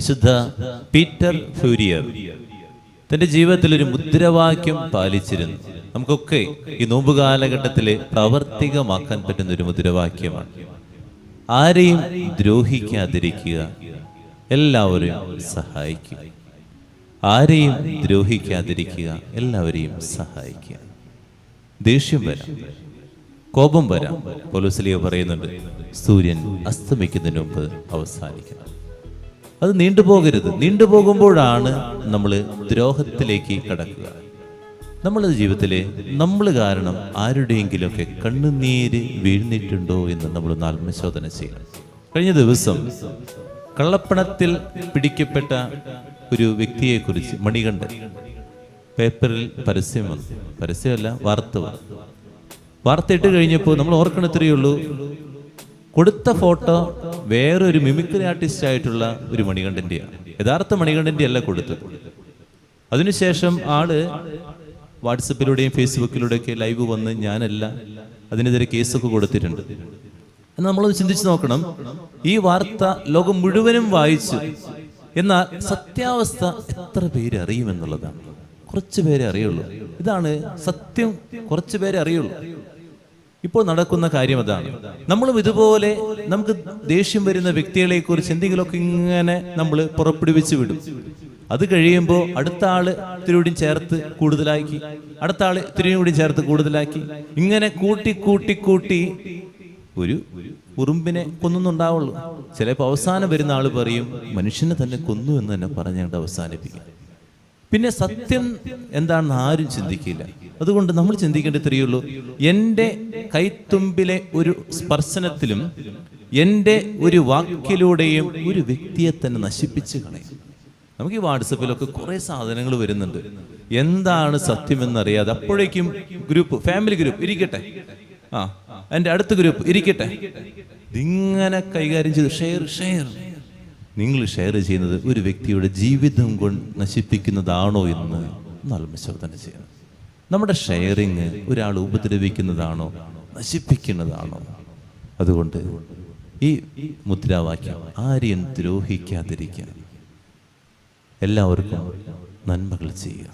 വിശുദ്ധ പീറ്റർ ഫ്യൂരിയർ തൻ്റെ ജീവിതത്തിൽ ഒരു മുദ്രാവാക്യം പാലിച്ചിരുന്നു. നമുക്കൊക്കെ ഈ നോമ്പ് കാലഘട്ടത്തിൽ പ്രാവർത്തികമാക്കാൻ പറ്റുന്ന ഒരു മുദ്രാവാക്യമാണ്: ആരെയും ദ്രോഹിക്കാതിരിക്കുക, എല്ലാവരെയും സഹായിക്കുക. ആരെയും ദ്രോഹിക്കാതിരിക്കുക, എല്ലാവരെയും സഹായിക്കുക. ദേഷ്യം വരാം, കോപം വരാം. പൗലോസ് പറയുന്നുണ്ട്, സൂര്യൻ അസ്തമിക്കുന്നതിന് മുമ്പ് അവസാനിക്കണം. അത് നീണ്ടുപോകരുത്. നീണ്ടുപോകുമ്പോഴാണ് നമ്മൾ ദ്രോഹത്തിലേക്ക് കടക്കുക. നമ്മളത് ജീവിതത്തിൽ നമ്മൾ കാരണം ആരുടെയെങ്കിലുമൊക്കെ കണ്ണുനീര് വീഴ്ന്നിട്ടുണ്ടോ എന്ന് നമ്മളൊന്ന് ആത്മശോധന ചെയ്യണം. കഴിഞ്ഞ ദിവസം കള്ളപ്പണത്തിൽ പിടിക്കപ്പെട്ട ഒരു വ്യക്തിയെക്കുറിച്ച് മണികണ്ഠൻ പേപ്പറിൽ പരസ്യം വന്നു. പരസ്യമല്ല, വാർത്ത ഇട്ട് കഴിഞ്ഞപ്പോൾ നമ്മൾ ഓർക്കണത്രയേ ഉള്ളൂ, കൊടുത്ത ഫോട്ടോ വേറൊരു മിമിക്രി ആർട്ടിസ്റ്റ് ആയിട്ടുള്ള ഒരു മണികണ്ഠൻ്റെയാണ്. യഥാർത്ഥ മണികണ്ഠൻ്റെ അല്ല കൊടുത്തത്. അതിനുശേഷം ആള് വാട്സപ്പിലൂടെയും ഫേസ്ബുക്കിലൂടെയൊക്കെ ലൈവ് വന്ന് ഞാനല്ല, അതിനെതിരെ കേസൊക്കെ കൊടുത്തിട്ടുണ്ട്. എന്നാൽ നമ്മളത് ചിന്തിച്ച് നോക്കണം. ഈ വാർത്ത ലോകം മുഴുവനും വായിച്ചു. എന്നാൽ സത്യാവസ്ഥ എത്ര പേര് അറിയുമെന്നുള്ളതാണ്. കുറച്ച് പേരെ അറിയുള്ളൂ. ഇതാണ് സത്യം, കുറച്ച് പേരെ അറിയുള്ളൂ. ഇപ്പോൾ നടക്കുന്ന കാര്യം അതാണ്. നമ്മളും ഇതുപോലെ നമുക്ക് ദേഷ്യം വരുന്ന വ്യക്തികളെ കുറിച്ച് എന്തെങ്കിലുമൊക്കെ ഇങ്ങനെ നമ്മൾ പുറപ്പെടുവിച്ച് വിടും. അത് കഴിയുമ്പോൾ അടുത്ത ആള് ഇത്തിരികൂടി ചേർത്ത് കൂടുതലാക്കി, അടുത്ത ആള് ഇത്തിരികൂടി ചേർത്ത് കൂടുതലാക്കി, ഇങ്ങനെ കൂട്ടി കൂട്ടി കൂട്ടി ഒരു ഉറുമ്പിനെ കൊന്നുണ്ടാവുള്ളൂ. ചിലപ്പോൾ അവസാനം വരുന്ന ആള് പറയും മനുഷ്യനെ തന്നെ കൊന്നു എന്ന് തന്നെ പറഞ്ഞുകൊണ്ട് അവസാനിപ്പിക്കും. പിന്നെ സത്യം എന്താണെന്ന് ആരും ചിന്തിക്കില്ല. അതുകൊണ്ട് നമ്മൾ ചിന്തിക്കേണ്ടത് ഇത്രയുള്ളൂ, എൻ്റെ കൈത്തുമ്പിലെ ഒരു സ്പർശനത്തിലും എൻ്റെ ഒരു വാക്കിലൂടെയും ഒരു വ്യക്തിയെ തന്നെ നശിപ്പിച്ച് കളയും. നമുക്ക് ഈ വാട്സപ്പിലൊക്കെ കുറേ സാധനങ്ങൾ വരുന്നുണ്ട്. എന്താണ് സത്യമെന്നറിയാതെ അപ്പോഴേക്കും ഗ്രൂപ്പ്, ഫാമിലി ഗ്രൂപ്പ് ഇരിക്കട്ടെ, എൻ്റെ അടുത്ത ഗ്രൂപ്പ് ഇരിക്കട്ടെ, ഇതിങ്ങനെ കൈകാര്യം ചെയ്ത് ഷെയർ. നിങ്ങൾ ഷെയർ ചെയ്യുന്നത് ഒരു വ്യക്തിയുടെ ജീവിതം കൊണ്ട് നശിപ്പിക്കുന്നതാണോ എന്ന് ആത്മശോധന ചെയ്യണം. നമ്മുടെ ഷെയറിങ് ഒരാൾ ഉപദ്രവിക്കുന്നതാണോ നശിപ്പിക്കുന്നതാണോ? അതുകൊണ്ട് ഈ മുദ്രാവാക്യം, ആരെയും ദ്രോഹിക്കാതിരിക്കുക, എല്ലാവർക്കും നന്മകൾ ചെയ്യുക.